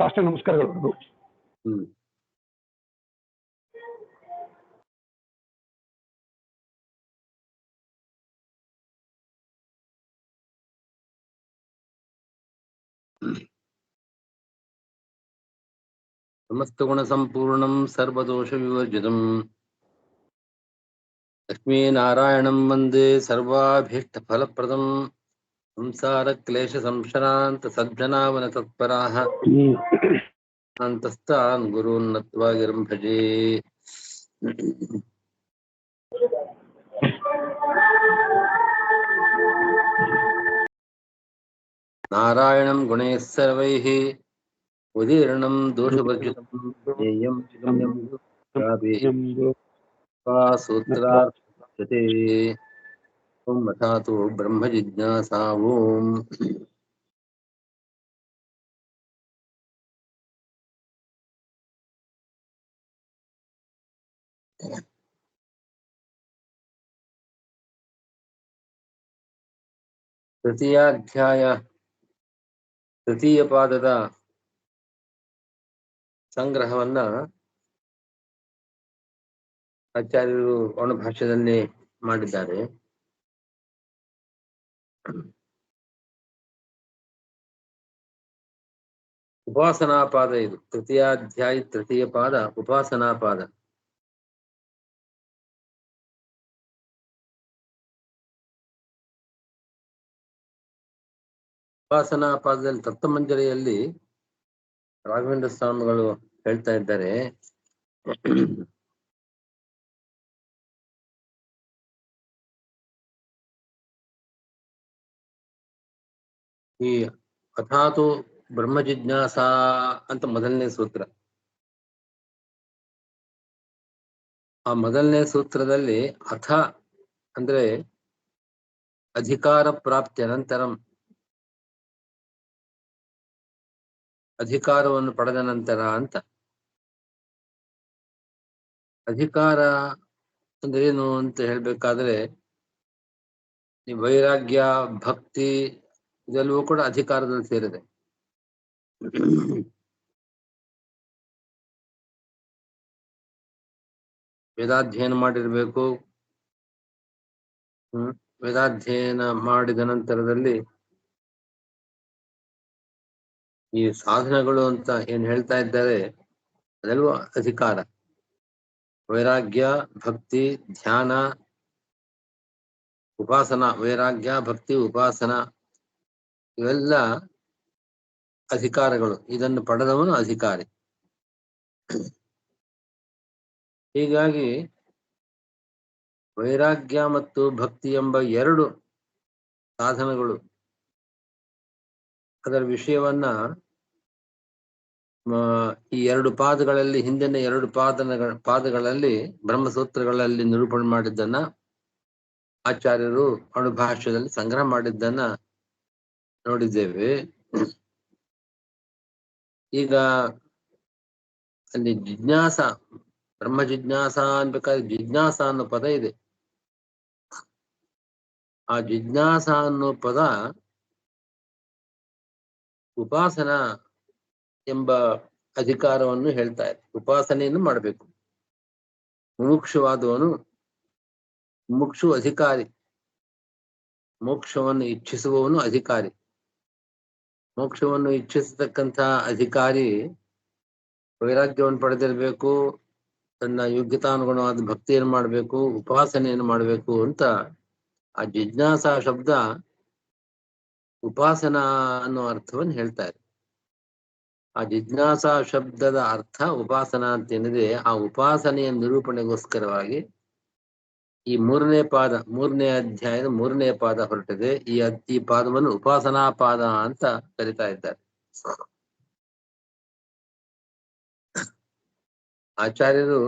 ಸಾಷ್ಟಾಂಗ ನಮಸ್ಕಾರಗಳು. ಸಮಸ್ತ ಗುಣ ಸಂಪೂರ್ಣಂ ಸರ್ವದೋಷ ವಿವರ್ಜಿತಂ ಲಕ್ಷ್ಮೀ ನಾರಾಯಣಂ ವಂದೇ ಸರ್ವಾಭೀಷ್ಟ ಫಲಪ್ರದಂ ಸಂಸಾರ ಕ್ಲೇಶ ಸಂಶರಾಂತ ಸಜ್ಜನಾವನ ತತ್ಪರಾಃ ಅಂತಸ್ತಾನ್ ಗುರೂನ್ ನತ್ವಾ ಗಿರಂ ಭಜೇ. ನಾರಾಯಣಂ ಗುಣೈಃ ಸರ್ವೈಃ ಉದೀರ್ಣಂ ದೋಷವರ್ಜಿತಂ ಜ್ಞೇಯಂ ಗಮ್ಯಂ ಸೂತ್ರಾರ್ಥ್ಯತೆ. ಓಂ ಅಥಾತೋ ಬ್ರಹ್ಮ ಜಿಜ್ಞಾಸಾ. ಓಂ ತೃತೀಯಾಧ್ಯಾಯ ತೃತೀಯ ಪಾದದ ಸಂಗ್ರಹವನ್ನ ಆಚಾರ್ಯರು ಅಣುಭಾಷ್ಯದಲ್ಲಿ ಮಾಡಿದ್ದಾರೆ. ಉಪಾಸನಾ ಪಾದ ಇದು. ತೃತೀಯಾಧ್ಯಾಯ ತೃತೀಯ ಪಾದ ಉಪಾಸನಾ ಪಾದ. ಉಪಾಸನಾ ಪಾದದಲ್ಲಿ ತತ್ವಮಂಜರಿಯಲ್ಲಿ ರಾಘವೇಂದ್ರ ಸ್ವಾಮಿಗಳು ಹೇಳ್ತಾ ಇದ್ದಾರೆ, ಈ ಅಥಾತು ಬ್ರಹ್ಮ ಜಿಜ್ಞಾಸಾ ಅಂತ ಮೊದಲನೇ ಸೂತ್ರ. ಆ ಮೊದಲನೇ ಸೂತ್ರದಲ್ಲಿ ಅಥ ಅಂದ್ರೆ ಅಧಿಕಾರ ಪ್ರಾಪ್ತಿ ಅನಂತರಂ, ಅಧಿಕಾರವನ್ನು ಪಡೆದ ನಂತರ ಅಂತ. ಅಧಿಕಾರ ಅಂದ್ರೆ ಏನು ಅಂತ ಹೇಳ್ಬೇಕಾದ್ರೆ, ಈ ವೈರಾಗ್ಯ ಭಕ್ತಿ ಇದೆಲ್ಲವೂ ಕೂಡ ಅಧಿಕಾರದಲ್ಲಿ ಸೇರಿದೆ. ವೇದಾಧ್ಯಯನ ಮಾಡಿರ್ಬೇಕು. ವೇದಾಧ್ಯಯನ ಮಾಡಿದ ನಂತರದಲ್ಲಿ ಈ ಸಾಧನಗಳು ಅಂತ ಏನ್ ಹೇಳ್ತಾ ಇದ್ದಾರೆ ಅದೆಲ್ಲವೂ ಅಧಿಕಾರ. ವೈರಾಗ್ಯ ಭಕ್ತಿ ಧ್ಯಾನ ಉಪಾಸನ, ವೈರಾಗ್ಯ ಭಕ್ತಿ ಉಪಾಸನ ಇವೆಲ್ಲ ಅಧಿಕಾರಗಳು. ಇದನ್ನು ಪಡೆದವನು ಅಧಿಕಾರಿ. ಹೀಗಾಗಿ ವೈರಾಗ್ಯ ಮತ್ತು ಭಕ್ತಿ ಎಂಬ ಎರಡು ಸಾಧನಗಳು, ಅದರ ವಿಷಯವನ್ನ ಈ ಎರಡು ಪಾದಗಳಲ್ಲಿ, ಹಿಂದಿನ ಎರಡು ಪಾದಗಳಲ್ಲಿ ಬ್ರಹ್ಮಸೂತ್ರಗಳಲ್ಲಿ ನಿರೂಪಣೆ ಮಾಡಿದ್ದನ್ನ ಆಚಾರ್ಯರು ಅಣುಭಾಷ್ಯದಲ್ಲಿ ಸಂಗ್ರಹ ಮಾಡಿದ್ದನ್ನ ನೋಡಿದ್ದೇವೆ. ಈಗ ಅಲ್ಲಿ ಜಿಜ್ಞಾಸ, ಬ್ರಹ್ಮ ಜಿಜ್ಞಾಸ ಅನ್ಬೇಕಾದ್ರೆ ಜಿಜ್ಞಾಸ ಅನ್ನೋ ಪದ ಇದೆ. ಆ ಜಿಜ್ಞಾಸ ಅನ್ನೋ ಪದ ಉಪಾಸನ ಎಂಬ ಅಧಿಕಾರವನ್ನು ಹೇಳ್ತಾ ಇದೆ. ಉಪಾಸನೆಯನ್ನು ಮಾಡಬೇಕು. ಮುಮುಕ್ಷುವಾದವನು, ಮುಮುಕ್ಷು ಅಧಿಕಾರಿ, ಮೋಕ್ಷವನ್ನು ಇಚ್ಛಿಸುವವನು ಅಧಿಕಾರಿ. ಮೋಕ್ಷವನ್ನು ಇಚ್ಛಿಸತಕ್ಕಂಥ ಅಧಿಕಾರಿ ವೈರಾಗ್ಯವನ್ನು ಪಡೆದಿರಬೇಕು, ತನ್ನ ಯೋಗ್ಯತಾನುಗುಣವಾದ ಭಕ್ತಿಯನ್ನು ಮಾಡಬೇಕು, ಉಪಾಸನೆಯನ್ನು ಮಾಡಬೇಕು ಅಂತ ಆ ಜಿಜ್ಞಾಸಾ ಶಬ್ದ ಉಪಾಸನಾ ಅನ್ನೋ ಅರ್ಥವನ್ನು ಹೇಳ್ತಾ ಇದೆ. ಆ ಜಿಜ್ಞಾಸಾ ಶಬ್ದದ ಅರ್ಥ ಉಪಾಸನಾ ಅಂತೇನಿದೆ, ಆ ಉಪಾಸನೆಯ ನಿರೂಪಣೆಗೋಸ್ಕರವಾಗಿ ಈ ಮೂರನೇ ಪಾದ, ಮೂರನೇ ಅಧ್ಯಾಯದ ಮೂರನೇ ಪಾದ ಹೊರಟಿದೆ. ಈ ಪಾದವನ್ನು ಉಪಾಸನಾ ಪಾದ ಅಂತ ಕರಿತಾ ಇದ್ದಾರೆ. ಆಚಾರ್ಯರು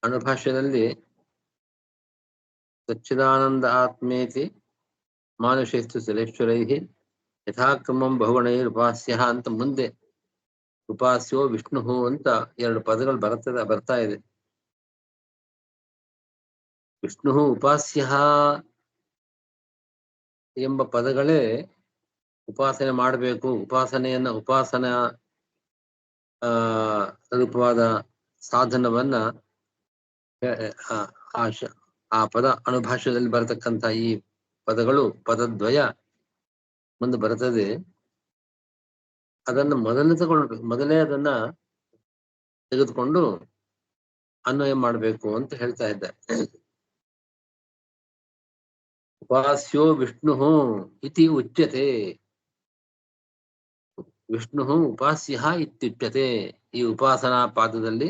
ಅಣುಭಾಷ್ಯದಲ್ಲಿ ಸಚ್ಚಿದಾನಂದ ಆತ್ಮೇತಿ ಮಾನುಷೇಸ್ತು ಸಲೇಶ್ವರೈಹಿ ಯಥಾಕ್ರಮಂ ಬಹುಗುಣೈರ್ ಉಪಾಸ್ಯ ಅಂತ ಮುಂದೆ ಉಪಾಸ್ಯೋ ವಿಷ್ಣು ಅಂತ ಎರಡು ಪದಗಳು ಬರ್ತಾ ಇದೆ. ವಿಷ್ಣು ಉಪಾಸ್ಯ ಎಂಬ ಪದಗಳೇ ಉಪಾಸನೆ ಮಾಡಬೇಕು, ಉಪಾಸನ ರೂಪವಾದ ಸಾಧನವನ್ನ ಆ ಪದ ಅಣುಭಾಷ್ಯದಲ್ಲಿ ಬರತಕ್ಕಂತ ಈ ಪದಗಳು ಪದದ್ವಯ ಮುಂದೆ ಬರ್ತದೆ. ಅದನ್ನು ಮೊದಲೇ ಅದನ್ನ ತೆಗೆದುಕೊಂಡು ಅನ್ವಯ ಮಾಡಬೇಕು ಅಂತ ಹೇಳ್ತಾ ಇದ್ದಾರೆ. ಉಪಾಸ್ಯೋ ವಿಷ್ಣು ಇತಿ ಉಚ್ಯತೆ. ವಿಷ್ಣು ಉಪಾಸ್ಯ ಇತ್ಯುಚ್ಯತೆ. ಈ ಉಪಾಸನಾ ಪಾದದಲ್ಲಿ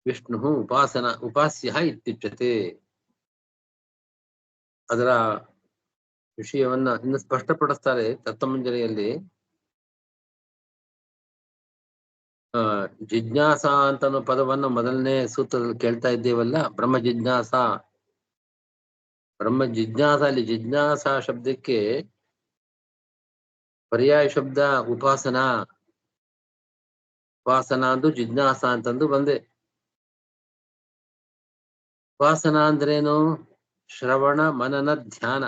ವಿಷ್ಣು ಉಪಾಸ್ಯ ಇತ್ಯುಚ್ಯತೆ. ಅದರ ವಿಷಯವನ್ನ ಇನ್ನು ಸ್ಪಷ್ಟಪಡಿಸ್ತಾರೆ ತತ್ವಮಂಜರಿಯಲ್ಲಿ. ಜಿಜ್ಞಾಸ ಅಂತ ಅನ್ನೋ ಪದವನ್ನು ಮೊದಲನೇ ಸೂತ್ರದಲ್ಲಿ ಕೇಳ್ತಾ ಇದ್ದೇವಲ್ಲ, ಬ್ರಹ್ಮ ಜಿಜ್ಞಾಸ. ಅಲ್ಲಿ ಜಿಜ್ಞಾಸ ಶಬ್ದಕ್ಕೆ ಪರ್ಯಾಯ ಶಬ್ದ ಉಪಾಸನಾ. ಅಂದು ಜಿಜ್ಞಾಸ ಅಂತಂದು ಬಂದೆ. ಉಪಾಸನಾ ಅಂದ್ರೇನು? ಶ್ರವಣ ಮನನ ಧ್ಯಾನ.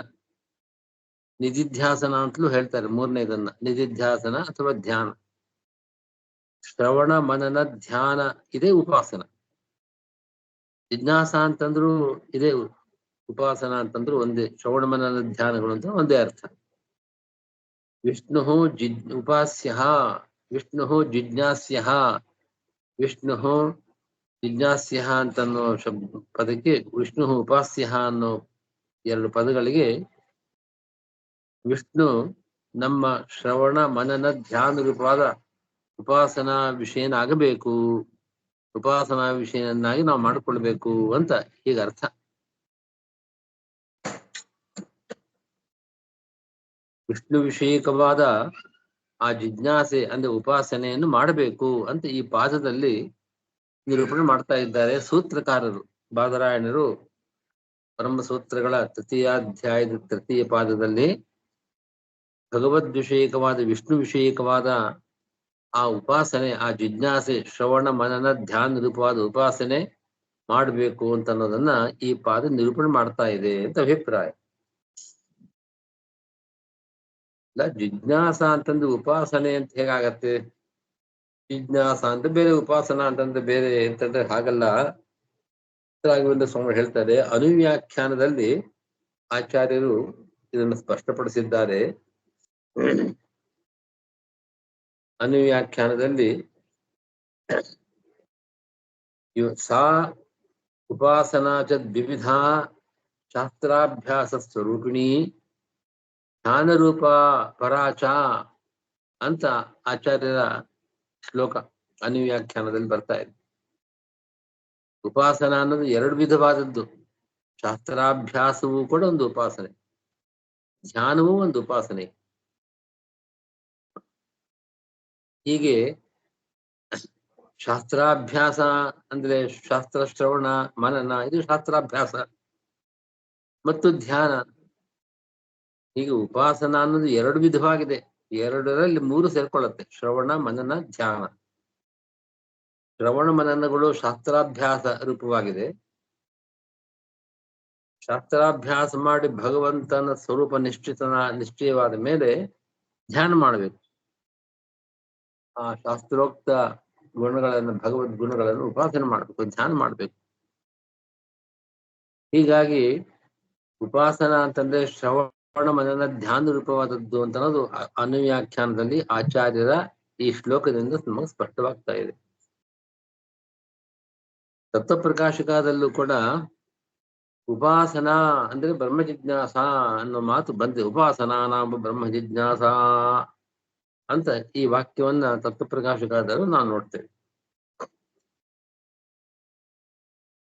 ನಿಧಿಧ್ಯಾಸನ ಅಂತಲೂ ಹೇಳ್ತಾರೆ ಮೂರನೇದನ್ನ, ನಿಧಿಧ್ಯಾಸನ ಅಥವಾ ಧ್ಯಾನ. ಶ್ರವಣ ಮನನ ಧ್ಯಾನ ಇದೇ ಉಪಾಸನ. ಜಿಜ್ಞಾಸ ಅಂತಂದ್ರು ಇದೇ, ಉಪಾಸನ ಅಂತಂದ್ರು ಒಂದೇ. ಶ್ರವಣ ಮನನ ಧ್ಯಾನಗಳು ಅಂತ ಒಂದೇ ಅರ್ಥ. ವಿಷ್ಣು ಉಪಾಸ್ಯ, ವಿಷ್ಣು ಜಿಜ್ಞಾಸ್ಯ. ವಿಷ್ಣು ಜಿಜ್ಞಾಸ್ಯ ಅಂತನ್ನೋ ಪದಕ್ಕೆ ವಿಷ್ಣು ಉಪಾಸ್ಯ ಅನ್ನೋ ಎರಡು ಪದಗಳಿಗೆ ವಿಷ್ಣು ನಮ್ಮ ಶ್ರವಣ ಮನನ ಧ್ಯಾನ ರೂಪವಾದ ಉಪಾಸನಾ ವಿಷಯನಾಗಬೇಕು, ಉಪಾಸನಾ ವಿಷಯನಾಗಿ ನಾವು ಮಾಡಿಕೊಳ್ಬೇಕು ಅಂತ ಈಗ ಅರ್ಥ. ವಿಷ್ಣು ವಿಷಯಕವಾದ ಆ ಜಿಜ್ಞಾಸೆ ಅಂದ್ರೆ ಉಪಾಸನೆಯನ್ನು ಮಾಡಬೇಕು ಅಂತ ಈ ಪಾದದಲ್ಲಿ ನಿರೂಪಣೆ ಮಾಡ್ತಾ ಇದ್ದಾರೆ ಸೂತ್ರಕಾರರು. ಬಾದರಾಯಣರು ಬ್ರಹ್ಮಸೂತ್ರಗಳ ತೃತೀಯಾಧ್ಯಾಯದ ತೃತೀಯ ಪಾದದಲ್ಲಿ ಭಗವದ್ವಿಷಯಕವಾದ ವಿಷ್ಣು ವಿಷಯಕವಾದ ಆ ಉಪಾಸನೆ, ಆ ಜಿಜ್ಞಾಸೆ, ಶ್ರವಣ ಮನನ ಧ್ಯಾನ ರೂಪವಾದ ಉಪಾಸನೆ ಮಾಡಬೇಕು ಅಂತ ಅನ್ನೋದನ್ನ ಈ ಪಾದ ನಿರೂಪಣೆ ಮಾಡ್ತಾ ಇದೆ ಅಂತ ಅಭಿಪ್ರಾಯ. ಜಿಜ್ಞಾಸ ಅಂತಂದ್ರೆ ಉಪಾಸನೆ ಅಂತ ಹೇಗಾಗತ್ತೆ? ಜಿಜ್ಞಾಸ ಅಂತ ಬೇರೆ, ಉಪಾಸನ ಅಂತಂದ್ರೆ ಬೇರೆ ಅಂತಂದ್ರೆ ಹಾಗಲ್ಲ. ರಾಘವೇಂದ್ರ ಸ್ವಾಮಿ ಹೇಳ್ತಾರೆ, ಅನುವ್ಯಾಖ್ಯಾನದಲ್ಲಿ ಆಚಾರ್ಯರು ಇದನ್ನು ಸ್ಪಷ್ಟಪಡಿಸಿದ್ದಾರೆ. ಅನುವ್ಯಾಖ್ಯಾನದಲ್ಲಿ ಸಾ ಉಪಾಸನಾ ಚ ದ್ವಿವಿಧ ಶಾಸ್ತ್ರಾಭ್ಯಾಸ ಸ್ವರೂಪಿಣಿ ಜ್ಞಾನರೂಪ ಪರಾಚ ಅಂತ ಆಚಾರ್ಯರ ಶ್ಲೋಕ ಅನುವ್ಯಾಖ್ಯಾನದಲ್ಲಿ ಬರ್ತಾ ಇದೆ. ಉಪಾಸನ ಅನ್ನೋದು ಎರಡು ವಿಧವಾದದ್ದು. ಶಾಸ್ತ್ರಾಭ್ಯಾಸವೂ ಕೂಡ ಒಂದು ಉಪಾಸನೆ, ಧ್ಯಾನವೂ ಒಂದು ಉಪಾಸನೆ. ಹೀಗೆ ಶಾಸ್ತ್ರಾಭ್ಯಾಸ ಅಂದ್ರೆ ಶಾಸ್ತ್ರ ಶ್ರವಣ ಮನನ, ಇದು ಶಾಸ್ತ್ರಾಭ್ಯಾಸ ಮತ್ತು ಧ್ಯಾನ. ಹೀಗೆ ಉಪಾಸನ ಅನ್ನೋದು ಎರಡು ವಿಧವಾಗಿದೆ. ಎರಡರಲ್ಲಿ ಮೂರು ಸೇರ್ಕೊಳ್ಳುತ್ತೆ, ಶ್ರವಣ ಮನನ ಧ್ಯಾನ. ಶ್ರವಣ ಮನನಗಳು ಶಾಸ್ತ್ರಾಭ್ಯಾಸ ರೂಪವಾಗಿದೆ. ಶಾಸ್ತ್ರಾಭ್ಯಾಸ ಮಾಡಿ ಭಗವಂತನ ಸ್ವರೂಪ ನಿಶ್ಚಯವಾದ ಮೇಲೆ ಧ್ಯಾನ ಮಾಡಬೇಕು. ಆ ಶಾಸ್ತ್ರೋಕ್ತ ಗುಣಗಳನ್ನು, ಭಗವದ್ ಗುಣಗಳನ್ನು ಉಪಾಸನೆ ಮಾಡಬೇಕು, ಧ್ಯಾನ ಮಾಡಬೇಕು. ಹೀಗಾಗಿ ಉಪಾಸನ ಅಂತಂದ್ರೆ ಶ್ರವಣ ಮನನ ಧ್ಯಾನ ರೂಪವಾದದ್ದು ಅಂತ ಅನ್ನೋದು ಅನುವ್ಯಾಖ್ಯಾನದಲ್ಲಿ ಆಚಾರ್ಯರ ಈ ಶ್ಲೋಕದಿಂದ ನಮಗೆ ಸ್ಪಷ್ಟವಾಗ್ತಾ ಇದೆ. ತತ್ವಪ್ರಕಾಶಕದಲ್ಲೂ ಕೂಡ ಉಪಾಸನಾ ಅಂದ್ರೆ ಬ್ರಹ್ಮ ಜಿಜ್ಞಾಸ ಅನ್ನೋ ಮಾತು ಬಂದಿದೆ. ಉಪಾಸನಾ ನಾಮ ಬ್ರಹ್ಮ ಜಿಜ್ಞಾಸ ಅಂತ ಈ ವಾಕ್ಯವನ್ನ ತತ್ವಪ್ರಕಾಶಕರು ನಾವು ನೋಡ್ತೇವೆ.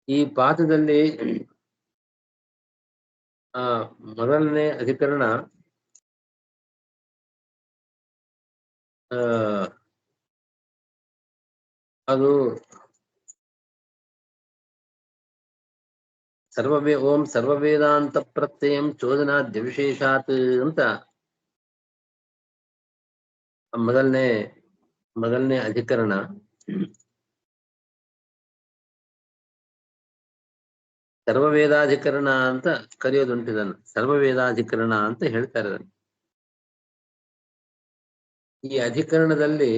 ಈ ಪಾಠದಲ್ಲಿ ಮೊದಲನೇ ಅಧಿಕರಣ ಅದು ಓಂ ಸರ್ವವೇದಾಂತ ಪ್ರತ್ಯಯಂ ಚೋದನಾದ್ಯ ವಿಶೇಷಾತ್ ಅಂತ ಮೊದಲನೇ ಅಧಿಕರಣ. ಸರ್ವವೇದಾಧಿಕರಣ ಅಂತ ಕರೆಯೋದುಂಟಿದನ್ನು, ಸರ್ವವೇದಾಧಿಕರಣ ಅಂತ ಹೇಳ್ತಾರೆ. ಈ ಅಧಿಕರಣದಲ್ಲಿ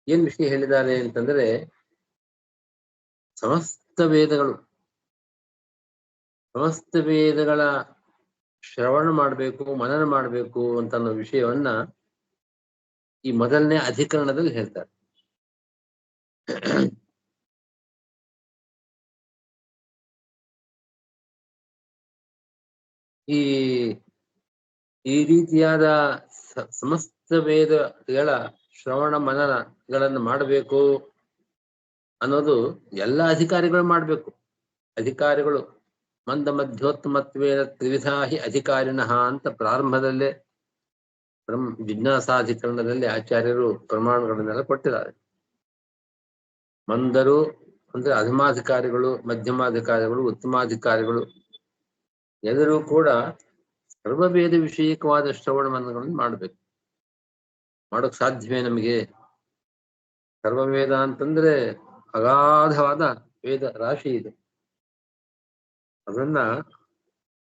ಏನ್ ವಿಷಯ ಹೇಳಿದ್ದಾರೆ ಅಂತಂದ್ರೆ, ಸಮಸ್ತ ವೇದಗಳ ಶ್ರವಣ ಮಾಡಬೇಕು, ಮನನ ಮಾಡಬೇಕು ಅಂತ ಅನ್ನೋ ವಿಷಯವನ್ನ ಈ ಮೊದಲನೇ ಅಧಿಕರಣದಲ್ಲಿ ಹೇಳ್ತಾರೆ. ಈ ರೀತಿಯಾದ ಸಮಸ್ತ ವೇದಗಳ ಶ್ರವಣ ಮನನಗಳನ್ನು ಮಾಡಬೇಕು ಅನ್ನೋದು ಎಲ್ಲ ಅಧಿಕಾರಿಗಳು ಮಾಡಬೇಕು. ಅಧಿಕಾರಿಗಳು ಮಂದ ಮಧ್ಯೋತ್ತಮತ್ವೇನ ತ್ರಿವಿಧಾಹಿ ಅಧಿಕಾರಿಣಃ ಅಂತ ಪ್ರಾರಂಭದಲ್ಲೇ ಜಿಜ್ಞಾಸಾಧಿಕರಣದಲ್ಲಿ ಆಚಾರ್ಯರು ಪ್ರಮಾಣಗಳನ್ನೆಲ್ಲ ಕೊಟ್ಟಿದ್ದಾರೆ. ಮಂದರು ಅಂದ್ರೆ ಅಧಮಾಧಿಕಾರಿಗಳು, ಮಧ್ಯಮಾಧಿಕಾರಿಗಳು, ಉತ್ತಮಾಧಿಕಾರಿಗಳು ಎಲ್ಲರೂ ಕೂಡ ಸರ್ವವೇದ ವಿಷಯಕವಾದ ಶ್ರವಣ ಮನನಗಳನ್ನು ಮಾಡಬೇಕು. ಮಾಡೋಕ್ ಸಾಧ್ಯವೇ ನಮಗೆ? ಸರ್ವವೇದ ಅಂತಂದ್ರೆ ಅಗಾಧವಾದ ವೇದ ರಾಶಿ ಇದೆ. ಅದನ್ನ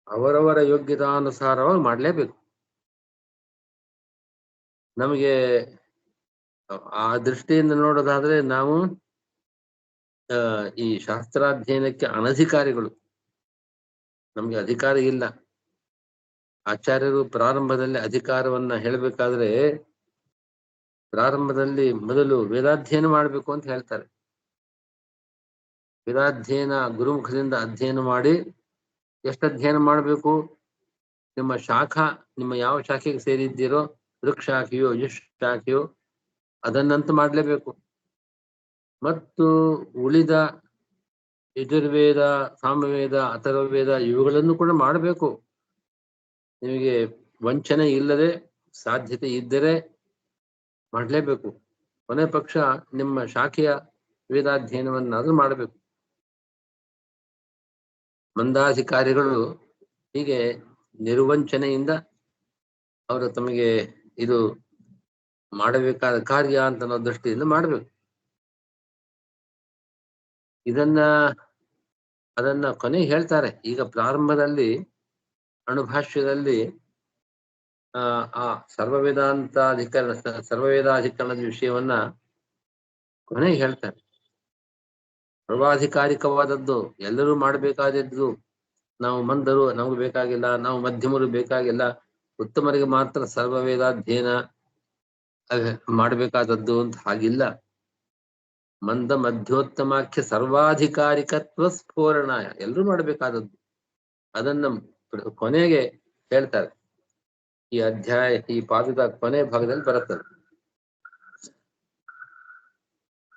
ಅವರವರ ಯೋಗ್ಯತಾನುಸಾರವಾಗಿ ಮಾಡಲೇಬೇಕು. ನಮಗೆ ಆ ದೃಷ್ಟಿಯಿಂದ ನೋಡೋದಾದ್ರೆ ನಾವು ಈ ಶಾಸ್ತ್ರಾಧ್ಯಯನಕ್ಕೆ ಅನಧಿಕಾರಿಗಳು, ನಮ್ಗೆ ಅಧಿಕಾರ ಇಲ್ಲ. ಆಚಾರ್ಯರು ಪ್ರಾರಂಭದಲ್ಲಿ ಅಧಿಕಾರವನ್ನ ಹೇಳಬೇಕಾದ್ರೆ ಪ್ರಾರಂಭದಲ್ಲಿ ಮೊದಲು ವೇದಾಧ್ಯಯನ ಮಾಡಬೇಕು ಅಂತ ಹೇಳ್ತಾರೆ. ವೇದಾಧ್ಯಯನ ಗುರುಮುಖದಿಂದ ಅಧ್ಯಯನ ಮಾಡಿ, ಎಷ್ಟು ಅಧ್ಯಯನ ಮಾಡಬೇಕು? ನಿಮ್ಮ ಶಾಖಾ, ನಿಮ್ಮ ಯಾವ ಶಾಖೆಗೆ ಸೇರಿದ್ದೀರೋ, ಋಕ್ ಶಾಖೆಯೋ ಯಶ್ ಶಾಖೆಯೋ ಅದನ್ನಂತೂ ಮಾಡಲೇಬೇಕು. ಮತ್ತು ಉಳಿದ ಯಜುರ್ವೇದ, ಸಾಮವೇದ, ಅಥರ್ವವೇದ ಇವುಗಳನ್ನು ಕೂಡ ಮಾಡಬೇಕು. ನಿಮಗೆ ವಂಚನೆ ಇಲ್ಲದೆ ಸಾಧ್ಯತೆ ಇದ್ದರೆ ಮಾಡಲೇಬೇಕು. ಕೊನೆ ಪಕ್ಷ ನಿಮ್ಮ ಶಾಖೆಯ ವೇದಾಧ್ಯಯನವನ್ನಾದ್ರೂ ಮಾಡಬೇಕು. ಮಂದಾಧಿಕಾರಿಗಳು ಹೀಗೆ ನಿರ್ವಂಚನೆಯಿಂದ ಅವರು ತಮಗೆ ಇದು ಮಾಡಬೇಕಾದ ಕಾರ್ಯ ಅಂತ ಅನ್ನೋ ದೃಷ್ಟಿಯಿಂದ ಮಾಡಬೇಕು. ಅದನ್ನ ಕೊನೆ ಹೇಳ್ತಾರೆ. ಈಗ ಪ್ರಾರಂಭದಲ್ಲಿ ಅಣುಭಾಷ್ಯದಲ್ಲಿ ಆ ಸರ್ವವೇದಾಧಿಕರಣದ ವಿಷಯವನ್ನ ಕೊನೆ ಹೇಳ್ತಾರೆ. ಸರ್ವಾಧಿಕಾರಿಕವಾದದ್ದು, ಎಲ್ಲರೂ ಮಾಡಬೇಕಾದದ್ದು. ನಾವು ಮಂದರು, ನಮ್ಗೆ ಬೇಕಾಗಿಲ್ಲ. ನಾವು ಮಧ್ಯಮರು ಬೇಕಾಗಿಲ್ಲ. ಉತ್ತಮರಿಗೆ ಮಾತ್ರ ಸರ್ವವೇದಾಧ್ಯಯನ ಮಾಡಬೇಕಾದದ್ದು ಅಂತ ಹಾಗಿಲ್ಲ. ಮಂದ ಮಧ್ಯೋತ್ತಮಾಖ್ಯ ಸರ್ವಾಧಿಕಾರಿಕತ್ವ ಸ್ಫೋರಣಾಯ, ಎಲ್ಲರೂ ಮಾಡಬೇಕಾದದ್ದು. ಅದನ್ನ ಕೊನೆಗೆ ಹೇಳ್ತಾರೆ. ಈ ಅಧ್ಯಾಯ, ಈ ಪಾದದ ಕೊನೆ ಭಾಗದಲ್ಲಿ ಬರುತ್ತದೆ.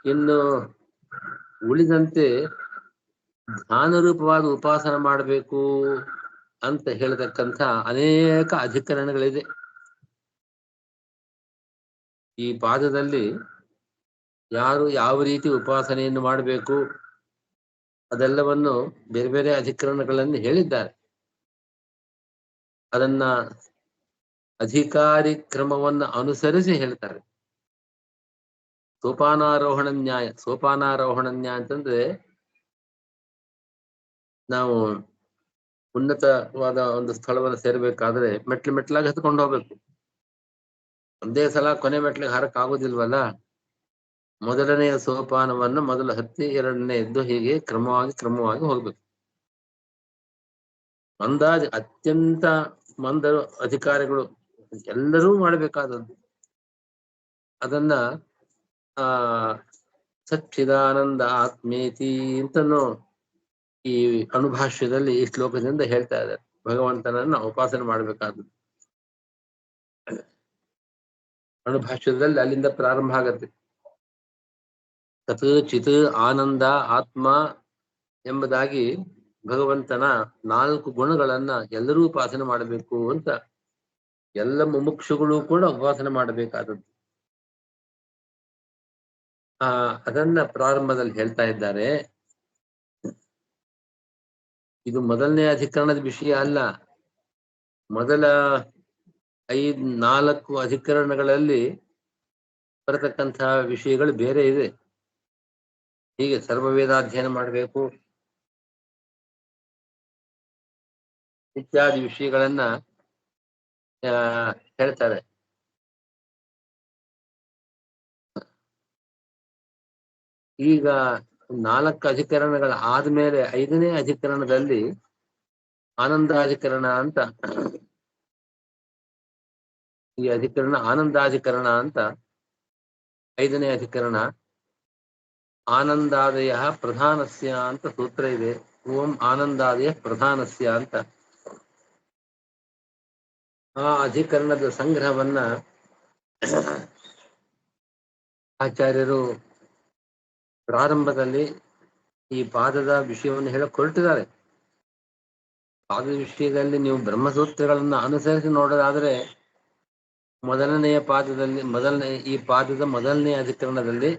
ಇನ್ನು ಉಳಿದಂತೆ ಧ್ಯಾನರೂಪವಾದ ಉಪಾಸನ ಮಾಡಬೇಕು ಅಂತ ಹೇಳತಕ್ಕಂಥ ಅನೇಕ ಅಧಿಕರಣಗಳಿದೆ. ಈ ಪಾದದಲ್ಲಿ ಯಾರು ಯಾವ ರೀತಿ ಉಪಾಸನೆಯನ್ನು ಮಾಡಬೇಕು ಅದೆಲ್ಲವನ್ನು ಬೇರೆ ಬೇರೆ ಅಧಿಕರಣಗಳನ್ನು ಹೇಳಿದ್ದಾರೆ. ಅದನ್ನ ಅಧಿಕಾರಿ ಕ್ರಮವನ್ನು ಅನುಸರಿಸಿ ಹೇಳ್ತಾರೆ. ಸೋಪಾನಾರೋಹಣ ನ್ಯಾಯ ಅಂತಂದ್ರೆ ನಾವು ಉನ್ನತವಾದ ಒಂದು ಸ್ಥಳವನ್ನು ಸೇರ್ಬೇಕಾದ್ರೆ ಮೆಟ್ಲಾಗಿ ಹತ್ಕೊಂಡು ಹೋಗ್ಬೇಕು. ಒಂದೇ ಸಲ ಕೊನೆ ಮೆಟ್ಲಿಗೆ ಹಾರಕ್ ಆಗೋದಿಲ್ವಲ್ಲ. ಮೊದಲನೆಯ ಸೋಪಾನವನ್ನು ಮೊದಲು ಹತ್ತಿ, ಎರಡನೆಯದ್ದು ಹೀಗೆ ಕ್ರಮವಾಗಿ ಹೋಗ್ಬೇಕು. ಅತ್ಯಂತ ಮಂದರು ಅಧಿಕಾರಿಗಳು ಎಲ್ಲರೂ ಮಾಡಬೇಕಾದದ್ದು. ಅದನ್ನ ಸಚ್ಚಿದಾನಂದ ಆತ್ಮೇತಿ ಅಂತನೂ ಈ ಅಣುಭಾಷ್ಯದಲ್ಲಿ ಈ ಶ್ಲೋಕದಿಂದ ಹೇಳ್ತಾ ಇದ್ದಾರೆ. ಭಗವಂತನನ್ನ ಉಪಾಸನೆ ಮಾಡಬೇಕಾದದ್ದು ಅಣುಭಾಷ್ಯದಲ್ಲಿ ಅಲ್ಲಿಂದ ಪ್ರಾರಂಭ ಆಗತ್ತೆ. ತತ್ ಚಿತ್ ಆನಂದ ಆತ್ಮ ಎಂಬುದಾಗಿ ಭಗವಂತನ 4 ಗುಣಗಳನ್ನ ಎಲ್ಲರೂ ಉಪಾಸನೆ ಮಾಡಬೇಕು ಅಂತ ಎಲ್ಲ ಮುಮುಕ್ಷುಗಳು ಕೂಡ ಉಪಾಸನೆ ಮಾಡಬೇಕಾದದ್ದು. ಅದನ್ನ ಪ್ರಾರಂಭದಲ್ಲಿ ಹೇಳ್ತಾ ಇದ್ದಾರೆ. ಇದು ಮೊದಲನೇ ಅಧಿಕರಣದ ವಿಷಯ ಅಲ್ಲ. ಮೊದಲ 4 ಅಧಿಕರಣಗಳಲ್ಲಿ ಬರತಕ್ಕಂತಹ ವಿಷಯಗಳು ಬೇರೆ ಇದೆ. ಹೀಗೆ ಸರ್ವವೇದಾಧ್ಯಯನ ಮಾಡಬೇಕು ಇತ್ಯಾದಿ ವಿಷಯಗಳನ್ನ ಹೇಳ್ತಾರೆ. ಈಗ 4 ಅಧಿಕರಣಗಳ ಆದ್ಮೇಲೆ 5ನೇ ಅಧಿಕರಣದಲ್ಲಿ ಆನಂದಾಧಿಕರಣ ಅಂತ, ಈ ಅಧಿಕರಣ ಆನಂದಾಧಿಕರಣ ಅಂತ 5ನೇ ಅಧಿಕರಣ. ಆನಂದಾದಯ ಪ್ರಧಾನಸ್ಯ ಅಂತ ಸೂತ್ರ ಇದೆ. ಓಂ ಆನಂದಾದಯ ಪ್ರಧಾನಸ್ಯ ಅಂತ ಆ ಅಧಿಕರಣದ ಸಂಗ್ರಹವನ್ನ ಆಚಾರ್ಯರು ಪ್ರಾರಂಭದಲ್ಲಿ ಈ ಪಾದದ ವಿಷಯವನ್ನು ಹೇಳಕ್ ಹೊರಟಿದ್ದಾರೆ. ಪಾದದ ವಿಷಯದಲ್ಲಿ ನೀವು ಬ್ರಹ್ಮಸೂತ್ರಗಳನ್ನು ಅನುಸರಿಸಿ ನೋಡೋದಾದ್ರೆ ಮೊದಲನೆಯ ಪಾದದಲ್ಲಿ ಈ ಪಾದದ ಮೊದಲನೇ ಅಧಿಕರಣದಲ್ಲಿ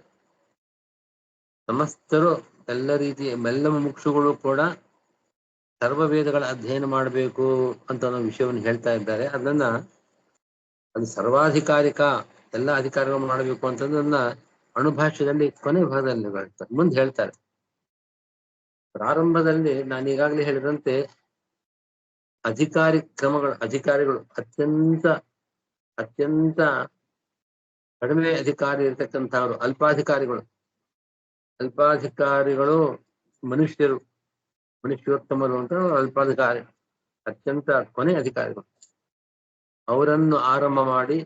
ಸಮಸ್ತರು ಎಲ್ಲ ರೀತಿಯ ಎಲ್ಲ ಮುಕ್ಷುಗಳು ಕೂಡ ಸರ್ವ ವೇದಗಳ ಅಧ್ಯಯನ ಮಾಡಬೇಕು ಅಂತ ಅನ್ನೋ ವಿಷಯವನ್ನು ಹೇಳ್ತಾ ಇದ್ದಾರೆ. ಅದು ಸರ್ವಾಧಿಕಾರಿಕ ಎಲ್ಲ ಅಧಿಕಾರಿಗಳು ಮಾಡಬೇಕು ಅಂತಂದನ್ನ ಅಣುಭಾಷ್ಯದಲ್ಲಿ ಕೊನೆ ಭಾಗದಲ್ಲಿ ಮುಂದೆ ಹೇಳ್ತಾರೆ. ಪ್ರಾರಂಭದಲ್ಲಿ ನಾನು ಈಗಾಗಲೇ ಹೇಳಿದಂತೆ ಅಧಿಕಾರಿಗಳು ಅತ್ಯಂತ ಕಡಿಮೆ ಅಧಿಕಾರಿ ಇರತಕ್ಕಂಥವ್ರು ಅಲ್ಪಾಧಿಕಾರಿಗಳು ಮನುಷ್ಯೋತ್ತಮರು ಅಂತ ಅಲ್ಪಾಧಿಕಾರಿ, ಅತ್ಯಂತ ಕೊನೆ ಅಧಿಕಾರಿಗಳು. ಅವರನ್ನು ಆರಂಭ ಮಾಡಿ